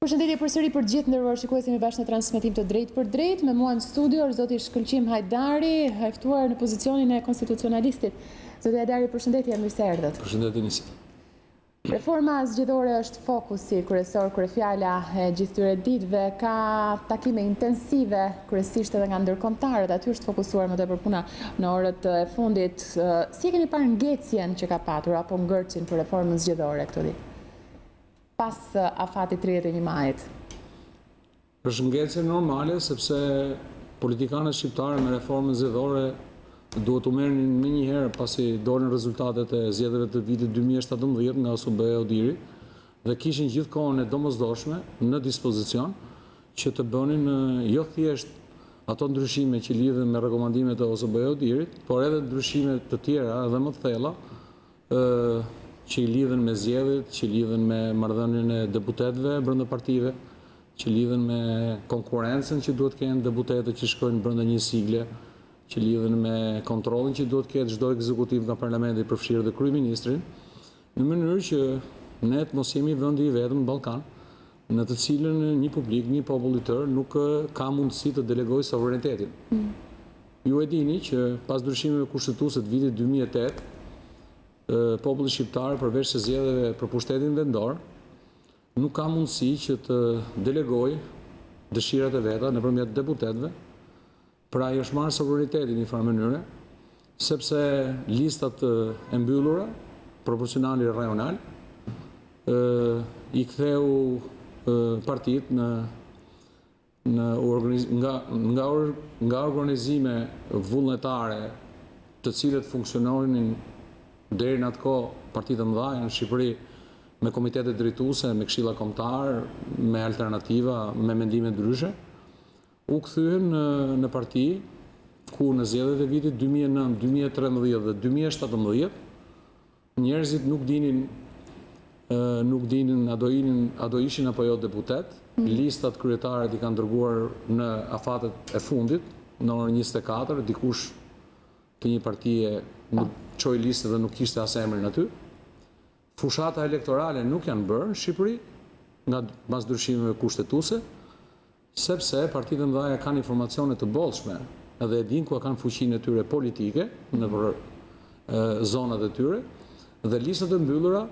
Përshëndetje përsëri për gjithë nderuar shikues, jemi bashkë në transmetim të drejtë për drejtë me mua në studio zoti Shkelqim Hajdari, ftuar në pozicionin e konstitucionalistit. Zoti Hajdari, përshëndetje, mirë se erdhët. Përshëndetje nisi. Reforma zgjedhore është fokusi kryesor kur fjala e gjithë këtyre ditëve ka takime intensive, kryesisht edhe nga ndërkombëtarët. Aty është fokusuar më tepër puna në orët e fundit. Si e keni parë ngecjen që ka patur apo ngërçin për reformën zgjedhore këto ditë? Pas afatit 31 majit. Është ngecje normale sepse politikanët shqiptarë me reformën zgjedhore duhet u merrnin më një herë pasi dolën rezultatet e zgjedhjeve të vitit 2017 nga Hajdari dhe kishin gjithkohën e domosdoshme në dispozicion që të bënin jo thjesht ato ndryshime që lidhen me rekomandimet e Hajdarit, por edhe ndryshime të tjera edhe më të thella që i lidhen me zgjedhjet, që lidhen me marrëdhënien e deputetëve brenda partive, që lidhen me konkurrencën që duhet kenë deputetët që shkojnë brenda një sigle, që lidhen me kontrollin që duhet ketë çdo ekzekutiv nga parlamenti përfshirë dhe kryeministrin, në mënyrë që ne të mos jemi vendi i vetëm në Ballkan, në të cilën një publik, një popull i tërë nuk ka mundësi të delegojë sovranitetin. Ju e dini që pas ndryshimeve kushtetuese të vitit 2008, populli shqiptar përveç se zgjedhjeve për pushtetin vendor, nuk ka mundësi që të delegojë dëshirat e veta nëpërmjet deputetëve. Pra i është marrë sovranitetin në një farë mënyre, sepse listat e mbyllura, proporcional e rajonal, i ktheu partitë nga organizime vullnetare të cilët funksiononin deri në atë kohë partitë të mëdha në Shqipëri me komitetet drejtuese, me këshilla kombëtar, me alternativa, me mendime ndryshe, u kthyen në parti ku në zgjedhjet e vitit 2009, 2013 dhe 2017 njerëzit nuk dinin a do ishin apo jo deputet. Listat kryetaret i kanë dërguar në afatet e fundit në orën 24, dikush të një partie nuk çoi listë dhe nuk kishte as emrin aty. Fushata elektorale nuk janë bërë në Shqipëri nga pas ndryshimeve kushtetuese, sepse partitë e mëdha kanë informacione të bollshme edhe e din ku kanë fuqinë e tyre politike në zonat e tyre, dhe listat e mbyllura,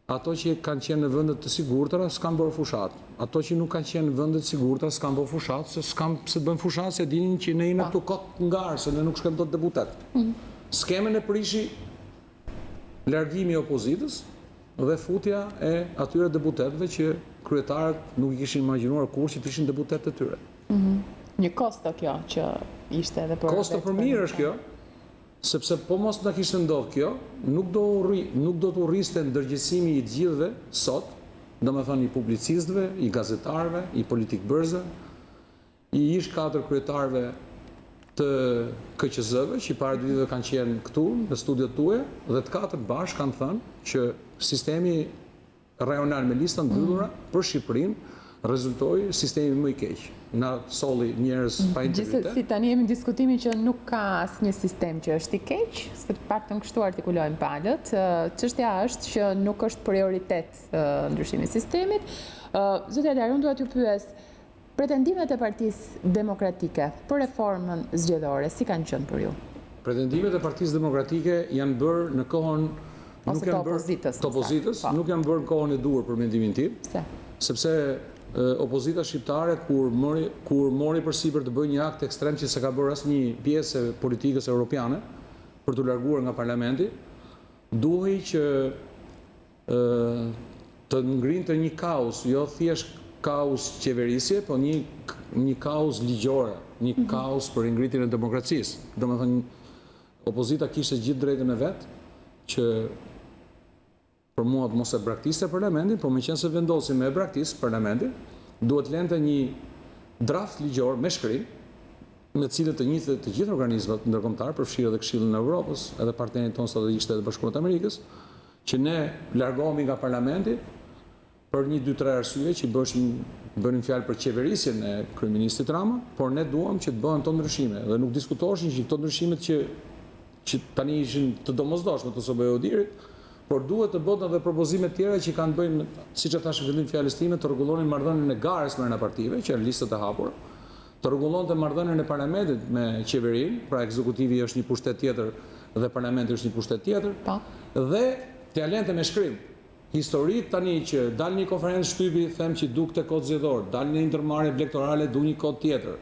ato që kanë qenë në vendet të sigurtara s'kan bërë fushat. Ato që nuk kanë qenë në vendet të sigurtara s'kan bërë fushat, se pse bëjnë fushat se dinin që ne jemi këtu kot ngarë, se ne nuk shkojmë dot deputet. Skemen e prishi largimi i opozitës dhe futja e atyre deputetëve që kryetarët nuk i kishin imagjinuar kur që të ishin deputet të tyre. Një kosto kjo që ishte edhe për... Kosto për mirë është kjo, sepse po mos na kishte ndodhur kjo, nuk do të urriste ndërgjegjësimi i gjithëve sot, domethënë i publicistëve, i gazetarëve, i politikbërzëve, i ish 4 kryetarëve të KQZ-ve që para 2 ditëve kanë qenë këtu në studiot tuaja dhe të 4 bashkë kanë thënë që sistemi rajonal me lista mbyllura për Shqipërinë rezultoi sistemi më i keq. Na solli njerëz pa integritet. Gjithsesi tani jemi në diskutimin që nuk ka asnjë sistem që është i keq, se të paktën kështu artikulojnë palët. Çështja është që nuk është prioritet ndryshimi i sistemit. Zoti Hajdari, unë dua t'ju pyes, pretendimet e Partisë Demokratike për reformën zgjedhore si kanë qenë për ju? Pretendimet e Partisë Demokratike janë bërë në kohën ose të opozitës, nuk janë bërë në kohën e duhur për mendimin tim. Sepse opozita shqiptare kur mori përsipër të bëjë një akt ekstrem që s'e ka bërë asnjë pjesë e politikës europiane për të larguar nga parlamenti, duhej që të ngrinte një kaos, jo thjesht kaos qeverisje, po një kaos ligjore, një kaos për ngritjen e demokracisë. Domethënë, opozita kishte gjithë drejtën e vet që për mua të mos e braktiste parlamentin, por meqense vendosin me e braktis parlamentin, duhet lente një draft ligjor me shkrim, me cilët të njëjtë të gjithë organizmat ndërkombëtar, përfshirë edhe Këshillin e Evropës, edhe partnerin tonë strategjik të Bashkuar të Amerikës, që ne largohemi nga parlamenti për 1-2-3 arsye që bënin fjalë për qeverisjen e kryeministit Rama, por ne duam që të bëhen këto ndryshime dhe nuk diskutoheshin që këto ndryshimet që tani ishin të domosdoshme të Hajdarit, por duhet të bëhen edhe propozime tjera që kanë bëjnë, siç e thash në fillim fjalës time, të rregullonin marrëdhënien e garës brenda partive, që janë listat e hapura, të rregullonte marrëdhënien e parlamentit me qeverinë, pra ekzekutivi është një pushtet tjetër dhe parlamenti është një pushtet tjetër, dhe t'ia lente me shkrim. Historit tani që dalë një konferencë shtypi, them që duk të kod zgjedhor, dalë një ndërmarrje elektorale, du një kod tjetër.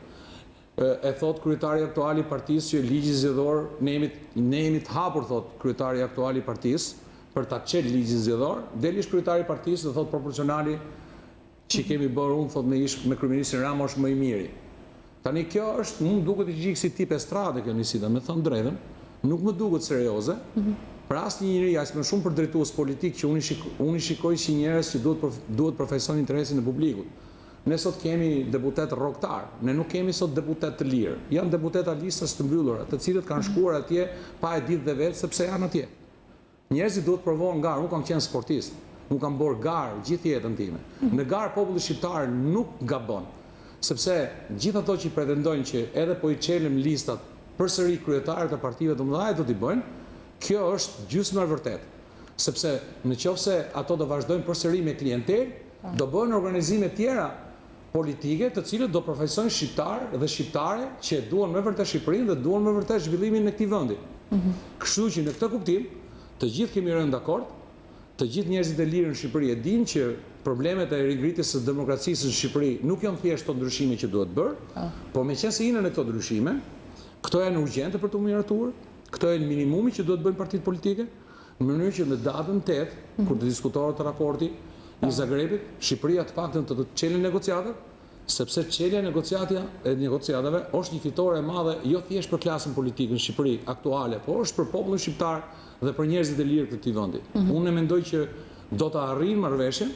E thot kryetari aktuali i partisë që ligji zgjedhor, ne jemi të hapur, thot kryetari aktuali i partisë, për ta çelë ligjin zgjedhor, delish kryetari i partisë dhe thot proporcionali që kemi bërë unë, thot me kryeministin Rama është më i miri. Tani kjo është, mu duket i gjikë si tip estrade kjo nisida, me thënë drejtën, nuk më duket serioze, për asnjë njeri, as më shumë për drejtues politik që unë i shikoj si njerëz që duhet përfaqësojnë interesin e publikut. Ne sot kemi deputet rrogtar, ne nuk kemi sot deputet të lirë. Janë deputeta listës të mbyllura, të cilët kanë shkuar atje pa e ditë dhe vetë sepse janë atje. Njerëzit duhet provojnë garë, unë kam qenë sportist, unë kam bërë garë gjithë jetën time. Në garë populli shqiptar nuk gabon, sepse gjithë ato që pretendojnë që edhe po i çelëm listat përsëri kryetarët e partive të mëdha do t'i bëjnë, kjo është gjysmë e vërtetë. Sepse nëse ato do vazhdojnë përsëri me klientel, do bëhen organizime tjera politike të cilët do përfaqësojnë shqiptarë dhe shqiptare që duan me vërtet Shqipërinë dhe duan me vërtet zhvillimin e këtij vendi. Kështu që në këtë kuptim, të gjithë kemi rënë dakord, të gjithë njerëzit e lirë në Shqipëri e dinë që problemet e rigritjes së demokracisë në Shqipëri nuk janë thjesht këto ndryshime që duhet bërë, por meqense hinën e këto ndryshime, këto janë urgjente për të miratuar, këto janë minimumi që duhet bëjnë partitë politike, në mënyrë që në datën 8, kur të diskutohet raporti i Zagrebit, Shqipëria të paktën të çelë negociatat, sepse çelja e negociatave është një fitore e madhe jo thjesht për klasën politike në Shqipëri aktuale, por është për popullin shqiptar dhe për njerëzit e lirë të këtij vendi. Unë mendoj që do të arrijnë marrëveshjen,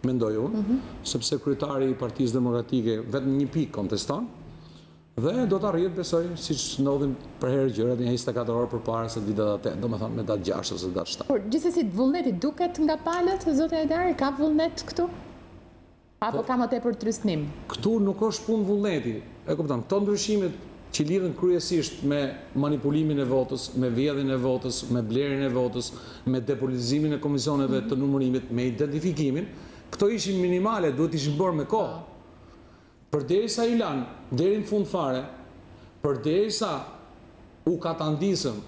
mendoj unë, sepse kryetari i Partisë Demokratike vetëm një pikë konteston, dhe do të arrihet, besoj, siç ndodhin për herë gjërat një 24 orë përpara se vitet atë, domethënë me datë 6 ose datë 7. Por gjithsesi vullneti duket nga palët, zoti Hajdari, ka vullnet këtu? Apo ka më tepër trysnim? Këtu nuk është punë vullneti. E kupton, këto ndryshimet që lidhen kryesisht me manipulimin e votës, me vjedhjen e votës, me blerjen e votës, me depolitizimin e komisioneve të numërimit, me identifikimin, këto ishin minimale, duhet ishin bërë me kohë. Përderisa i lanë, deri në fund fare, përderisa u katandisëm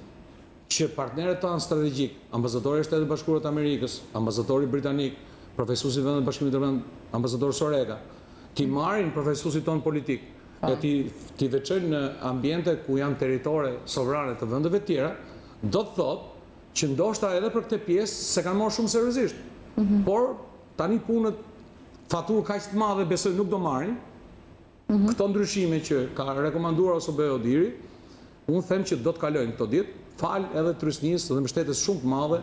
që partnerët tanë strategjik, ambasadori i Shtetit Bashkuar të Amerikës, ambasadori britanik, profesuesi i Vendit të Bashkimit të Vendit, ambasador Soreka, ti marrin profesuesit tonë politik, e ti veçojnë në ambiente ku janë territore sovrane të vendeve tjera, do të thotë që ndoshta edhe për këtë pjesë se kanë marrë shumë seriozisht. Por tani punët faturë kaq të madhe besoj nuk do marrin. Këto ndryshime që ka rekomanduar Odiri, unë them që do të kalojnë këto ditë, fal edhe trysnisë dhe mbështetjes shumë të madhe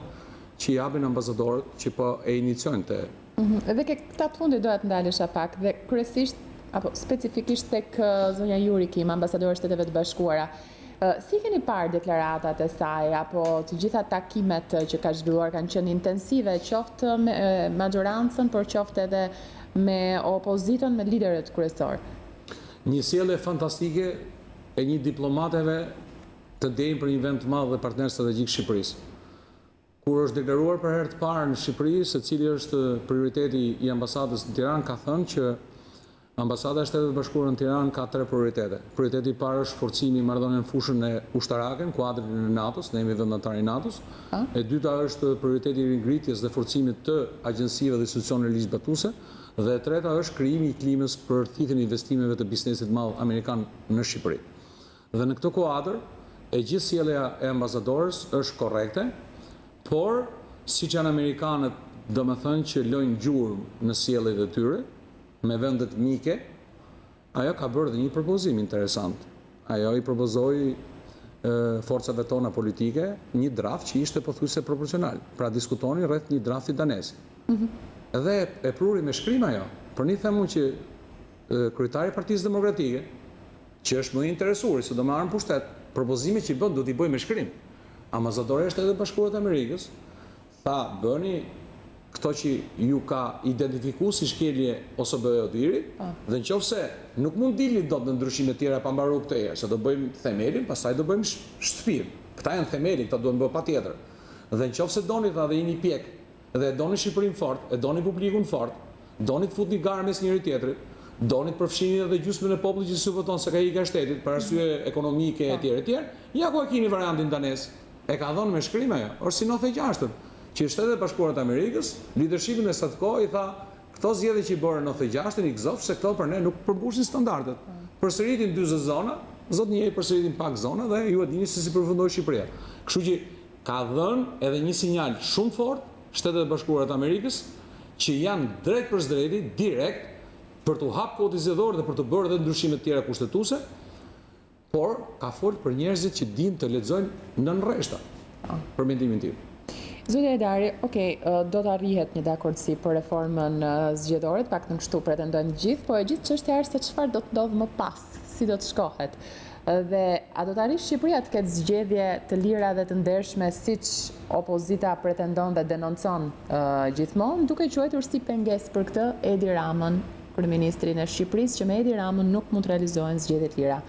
që i japin ambasadorët që po e iniciojnë të. Dhe ke këta të fundi doja të ndalesha pak, dhe kryesisht, apo specifikisht tek zonja Juri Kim, ambasadori i Shteteve të Bashkuara. Si keni parë deklaratat e saj, apo të gjitha takimet që ka zhvilluar kanë qenë intensive, qoftë me majorancën, por qoftë edhe me opozitën, me liderët kryesor? Një sjellje fantastike e një diplomateve të dejnë për një vend të madh dhe partner strategjik Shqipërisë. Kur është deklaruar për herë të parë në Shqipëri se cili është prioriteti i ambasadës në Tiranë, ka thënë që ambasada e Shtetit Bashkuar në Tiranë ka 3 prioritete. Prioriteti i parë është forcimi i marrëdhënieve në fushën e ushtarake, në kuadrin e NATO-s, ne jemi vendatar i NATO-s. E dyta është prioriteti i ringritjes dhe forcimit të agjencive dhe institucioneve ligjbatuese. Dhe e treta është krijimi i klimës për thithjen e investimeve të biznesit madh amerikan në Shqipëri. Dhe në këtë kuadër, e gjithë sjellja e ambasadorës është korrekte, por siç janë amerikanët, domethënë që lojnë gjurmë në sjelljet e tyre me vendet mike, ajo ka bërë dhe një propozim interesant. Ajo i propozoi forcave tona politike një draft që ishte pothuajse proporcional. Pra diskutonin rreth një drafti danez. Dhe e pruri me shkrim ajo. Për një themu që kryetari i Partisë Demokratike, që është më i interesuar se do marrën pushtet, propozime që i bën do t'i bëj me shkrim. Ambasadori i Shtetit Bashkuar të Amerikës tha bëni këto që ju ka identifikuar si shkelje ose Odiri, dhe nëse nuk mund dilni dot në ndryshime të tjera pa mbaruar këtë herë, se do bëjmë themelin, pastaj do bëjmë shtëpinë. Këta janë themeli, këta duhen bërë patjetër. Dhe nëse doni ta dhe jeni pjek, dhe doni Shqipërinë fort, e doni publikun fort, doni të futni garë mes njëri tjetrit, doni të përfshini edhe gjysmën e popullit që si voton se ka ikë shtetit për arsye ekonomike etj. Ja ku e keni variantin danes. E ka dhënë me shkrim ajo. Është si 96-ën, që Shtetet e Bashkuara të Amerikës, leadershipin e Satko i tha, këto zgjedhje që i bërën në 96-ën i gëzof se këto për ne nuk përmbushin standardet. Përsëritin 40 zona, zot njëri përsëritin pak zona dhe ju e dini se si përfundoi Shqipëria. Kështu që ka dhënë edhe një sinjal shumë fort Shtetet e Bashkuara të Amerikës që janë drejt për drejti, direkt, për të hap kodin zgjedhor dhe për të bërë edhe ndryshime të tjera kushtetuese, por ka folur për njerëzit që dinë të lexojnë nën rreshta, për mendimin tim. Zoti Hajdari, do të arrihet një dakordsi për reformën zgjedhore, pak në kështu pretendojnë gjithë, po e gjithë çështja është se çfarë do të ndodhë më pas, si do të shkohet. Dhe a do të arrijë Shqipëria të ketë zgjedhje të lira dhe të ndershme siç opozita pretendon dhe denoncon gjithmonë, duke quajtur si pengesë për këtë Edi Ramën, kryeministrin e Shqipërisë, që me Edi Ramën nuk mund të realizohen zgjedhje të lira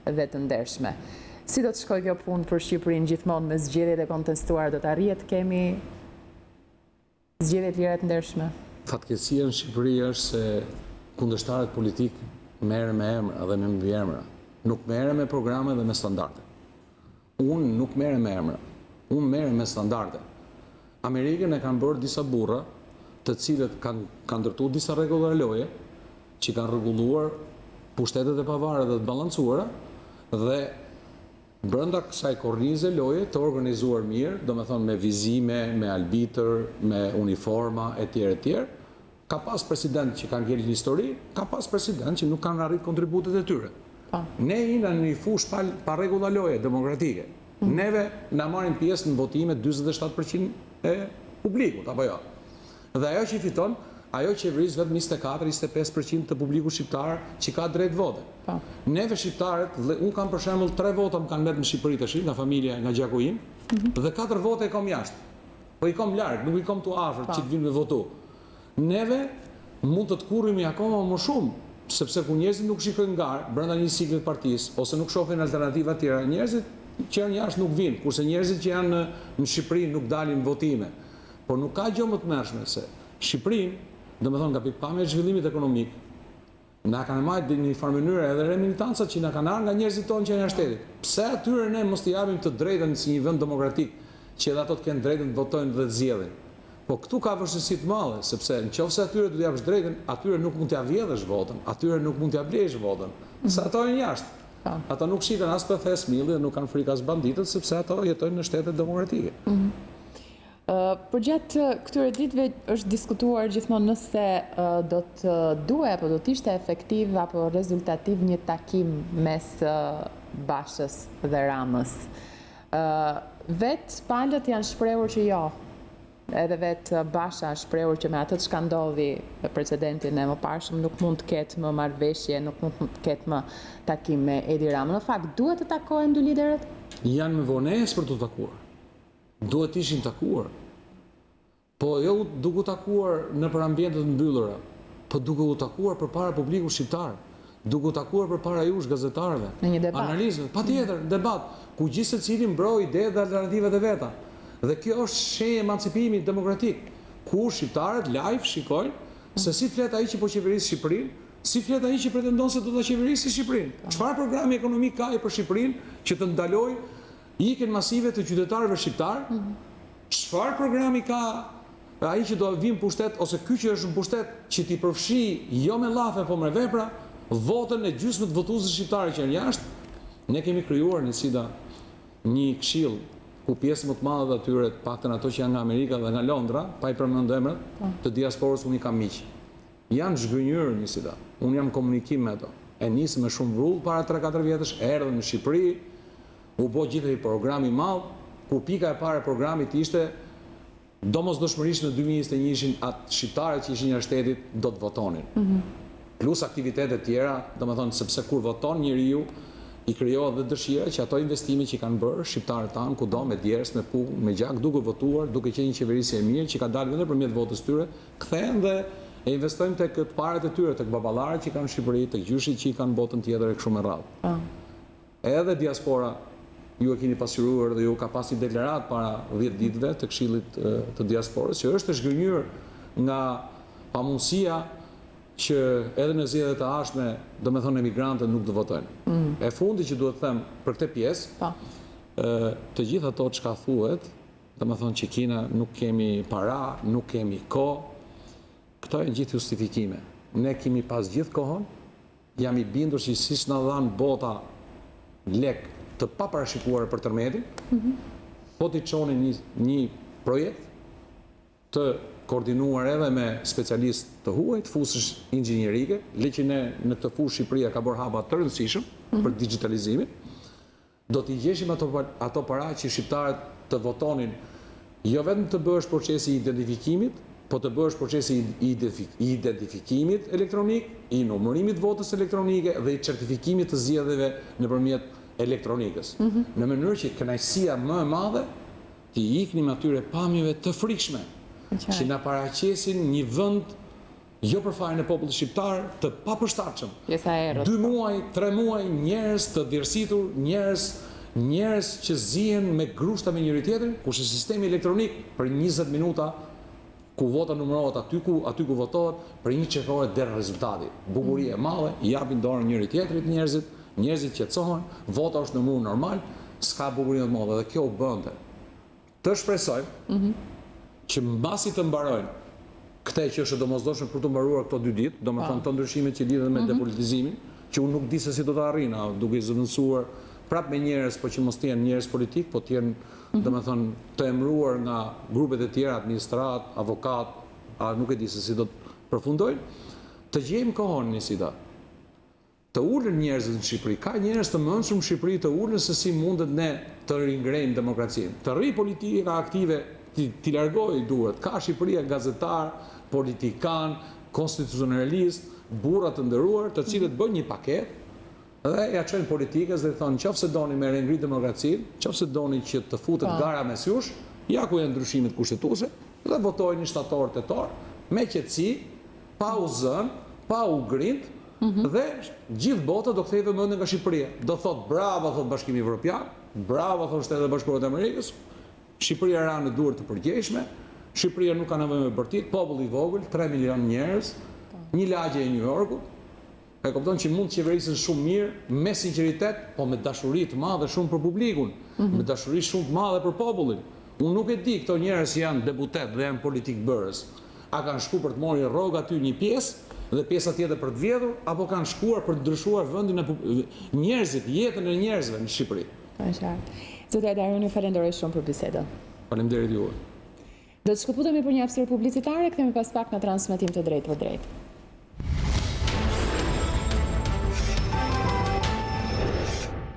dhe të ndershme. Si do të shkojë kjo punë për Shqipërinë gjithmonë me zgjedhjet e kontestuara, do të arrihet të kemi zgjedhje të lira të ndershme? Fatkeqësia në Shqipëri është se kundërshtarët politik merren me emra dhe me mbiemra. Nuk merrem me programe dhe me standarde. Unë nuk merrem me emra. Unë merrem me standarde. Amerikën e kanë bërë disa burra, të cilët kanë ndërtuar disa rregulla loje, që kanë rregulluar pushtetet e pavara dhe të balancuara dhe brenda kësaj kornize loje të organizuar mirë, domethënë me vizime, me albitër, me uniforma etj. Ka pas president që kanë ngel në histori, ka pas president që nuk kanë arrit kontributet e tyre. Ne jena në një fushë pa rregulla loje demokratike. Neve na marrin pjesë në votime 47% e publikut, apo jo. Dhe ajo që fiton, ajo qeverisë vetëm 24-25% të publikut shqiptar që ka drejt vote. Neve shqiptarët, unë kam për shembull 3 vota më kanë mbet në Shqipëri tash, nga familja, nga gjaku im, dhe 4 vota i kam jashtë. Po i kam larg, nuk i kam tu afër që të vinë me votu. Neve mund të kurrimi akoma më shumë, sepse ku njerëzit nuk shikojnë ngar brenda një siklet partisë ose nuk shohin alternativa të tjera, njerëzit që janë jashtë nuk vinë, kurse njerëzit që janë në Shqipëri nuk dalin në votime. Por nuk ka gjë më të mërshme se Shqipërinë, domethënë nga pikpamja e zhvillimit ekonomik, na kanë marrë në një farë mënyrë edhe remilitancat që na kanë ardhur nga njerëzit tonë që janë jashtë shtetit. Pse atyre ne mos t'i japim të drejtën si një vend demokratik, që edhe ato të kenë drejtën të votojnë dhe të zgjedhin? Po këtu ka vështirësi të madhe, sepse nëse atyre do t'i japësh drejtën, atyre nuk mund t'ia vjedhësh votën, atyre nuk mund t'ia blejësh votën, se ato janë jashtë. Ato nuk shiten as për thes milli dhe nuk kanë frikë as banditët, sepse ato jetojnë në shtete demokratike. Përgjatë këtyre ditëve është diskutuar gjithmonë nëse do të duhet apo do të ishte efektiv apo rezultativ një takim mes Bashës dhe Ramës. Vetë palët janë shprehur që jo, edhe vetë Basha është shprehur që me atë çka ndodhi precedentin e mëparshëm nuk mund të ketë më marrëveshje, nuk mund të ketë më takim me Edi Ramën. Në fakt, duhet të takohen dy liderët? Janë me vonesë për të takuar. Duhet ishin takuar. Po jo duke u takuar në për ambientet mbyllura, po duke u takuar përpara publikut shqiptar, duke u takuar përpara jush gazetarëve. Në një debat. Analizëve, patjetër, debat, ku gjithë secili mbroj idetë dhe alternativat e veta. Dhe kjo është shenjë emancipimi demokratik, ku shqiptarët live shikojnë se si flet ai që po qeveris Shqipërinë, si flet ai që pretendon se do ta qeverisë Shqipërinë. Çfarë programi ekonomik ka ai për Shqipërinë që të ndalojë ikjen masive të qytetarëve shqiptar? Çfarë programi ka ai që do vinë pushtet, ose ky që është në pushtet, që t'i përfshi jo me llafe, po me vepra, votën e gjysmët votuesve shqiptarë që janë jashtë? Ne kemi krijuar një këshill ku pjesë më të madhe të atyre, paktën ato që janë nga Amerika dhe nga Londra, pa i përmendur emrat, të diasporës unë i kam miq. Janë zhgënjur njësita. Unë jam komunikim me ato. E nisë me shumë vrull para 3-4 vjetësh, erdhën në Shqipëri, u bë gjithë një program i madh, ku pika e parë e programit ishte domosdoshmërisht në 2021 atë shqiptarët që ishin jashtë shtetit do të votonin. Plus aktivitetet tjera, domethënë sepse kur voton njeriu i krijohet dhe dëshira që ato investime që kanë bërë shqiptarët tanë kudo me djersë, me punë, me gjak, duke votuar, duke qenë një qeverisje e mirë që ka dalë vetëm përmjet votës tyre, kthehen dhe e investojnë tek parat e tyre, tek baballarët që kanë në Shqipëri, tek gjyshit që i kanë botën tjetër e kështu me radhë. Edhe diaspora ju e keni pasqyruar dhe ju ka pas një deklarat para 10 ditëve të Këshillit të Diasporës, që është e zhgënjur nga pamundësia që edhe në zgjedhjet e ardhshme, domethënë emigrantët nuk do votojnë. E fundi që duhet të them për këtë pjesë, të gjithë ato çka thuhet, domethënë që kina nuk kemi para, nuk kemi kohë, këto janë gjithë justifikime. Ne kemi pas gjithë kohën, jam i bindur që siç na dhan bota lek të paparashikuar për tërmetin, po t'i çoni një projekt të koordinuar edhe me specialistë të huaj, të fushësh inxhinierike, le që ne në këtë fushë Shqipëria ka bërë hapa të rëndësishëm për digitalizimin, do t'i gjeshim ato para që shqiptarët të votonin, jo vetëm të bëhesh procesi i identifikimit, po të bëhesh procesi i identifikimit elektronik, i numërimit votës elektronike dhe i certifikimit të zgjedhjeve nëpërmjet elektronikës. Në mënyrë që kënaqësia më e madhe t'i iknim atyre pamjeve të frikshme, që na paraqesin një vend jo për fajin e popullit shqiptar të papërshtatshëm. 2 muaj, 3 muaj njerëz të dërsitur, njerëz që zihen me grushta me njëri tjetrin, kush është sistemi elektronik për 20 minuta ku vota numërohet aty ku votohet, për një çerkore deri rezultati. Bukuria e madhe, i japin dorën njëri tjetrit njerëzit qetësohen, vota është në numër normal, s'ka bukurinë të madhe dhe kjo u bënte. Të shpresojmë që mbasi të mbarojnë këtë që është e domosdoshme për të mbaruar këto 2 ditë, domethënë të ndryshimet që lidhen me depolitizimin, që unë nuk di se si do ta arrijnë, duke i zëvendësuar prapë me njerëz, po që mos të jenë njerëz politik, po të jenë domethënë të emëruar nga grupet e tjera, administrat, avokat, nuk e di se si do të përfundojnë, të gjejmë kohën njësita. Të ulën njerëzit në Shqipëri, ka njerëz të mëndshëm në Shqipëri të ulën se si mundet ne të ringrejmë demokracinë. Të rri politika aktive, t'i largoj duhet. Ka Shqipëria gazetar, politikan, konstitucionalist, burra të nderuar, të cilët bëjnë një paketë dhe ja çojnë politikës dhe thonë nëse doni me ringrit demokracinë, nëse doni që të futet gara mes jush, ja ku janë ndryshimet kushtetuese dhe votojnë shtator tetor me qetësi, pa u zënë, pa u grind, dhe gjithë bota do kthehej vëmendje nga Shqipëria. Do thotë bravo, thot Bashkimi Evropian, bravo, thot Shtetet Bashkuara të Amerikës. Shqipëria ra në duart të përgjegjshme, Shqipëria nuk ka nevojë me bërtit, popull i vogël, 3 milion njerëz, një lagje e New Yorkut. E kupton që mund të qeverisën shumë mirë, me sinqeritet, po me dashuri të madhe shumë për publikun, me dashuri shumë të madhe për popullin. Unë nuk e di këto njerëz janë deputet dhe janë politik bërës. A kanë shku për të marrë rrogë aty një pjesë dhe pjesa tjetër për të vjedhur, apo kanë shkuar për të ndryshuar vendin e njerëzit, jetën e njerëzve në Shqipëri. Zoti Hajdari, unë ju falenderoj shumë për bisedën. Faleminderit juve. Do të shkëputemi për një hapësirë publicitare, kthehemi pas pak në transmetim të drejtë për drejtë.